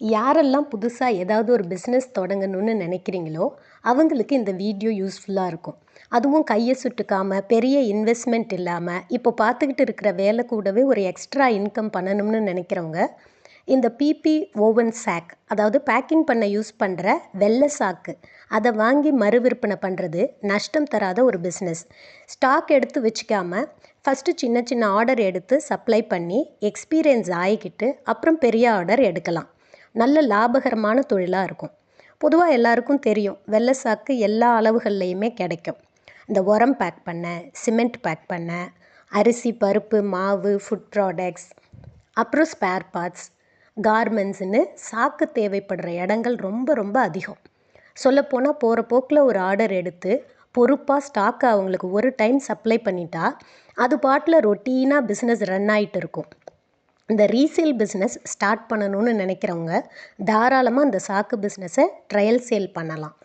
யாரெல்லாம் புதுசா ஏதாவது ஒரு பிஸ்னஸ் தொடங்கணும்னு நினைக்கிறீங்களோ, அவங்களுக்கு இந்த வீடியோ யூஸ்ஃபுல்லா இருக்கும். அதுவும் கைய சுட்டுக்காம, பெரிய இன்வெஸ்ட்மென்ட் இல்லாம, இப்போ பார்த்துக்கிட்டு இருக்கிற வேலை கூடவே ஒரு எக்ஸ்ட்ரா இன்கம் பண்ணணும்னு நினைக்கிறவங்க, இந்த பிபி ஓவன் சாக், அதாவது பேக்கிங் பண்ண யூஸ் பண்ற வெள்ள சாக்கு, அத வாங்கி மறுவிற்பனை பண்றது நஷ்டம் தராத ஒரு பிசினஸ். ஸ்டாக் எடுத்து வச்சுக்காம, ஃபர்ஸ்ட்டு சின்ன சின்ன ஆர்டர் எடுத்து சப்ளை பண்ணி, எக்ஸ்பீரியன்ஸ் ஆயிக்கிட்டு, அப்புறம் பெரிய ஆர்டர் எடுக்கலாம். நல்ல லாபகரமான தொழிலா இருக்கும். பொதுவா எல்லாருக்கும் தெரியும், வெள்ள சாக்கு எல்லா அளவுகள்லையுமே கிடைக்கும். இந்த உரம் பேக் பண்ண, சிமெண்ட் பேக் பண்ண, அரிசி, பருப்பு, மாவு, ஃபுட் ப்ராடக்ட்ஸ், அப்புறம் ஸ்பேர் பார்ட்ஸ், கார்மெண்ட்ஸ்ன்னு சாக்கு தேவைப்படுற இடங்கள் ரொம்ப ரொம்ப அதிகம். சொல்லப்போனால் போகிற போக்கில் ஒரு ஆர்டர் எடுத்து பொறுப்பாக ஸ்டாக்கை அவங்களுக்கு ஒரு டைம் சப்ளை பண்ணிட்டா அது பாட்டில் ரொட்டீனாக பிஸ்னஸ் ரன் ஆகிட்டு இருக்கும். இந்த ரீசேல் பிஸ்னஸ் ஸ்டார்ட் பண்ணணும்னு நினைக்கிறவங்க தாராளமாக இந்த சாக்கு பிஸ்னஸை ட்ரையல் சேல் பண்ணலாம்.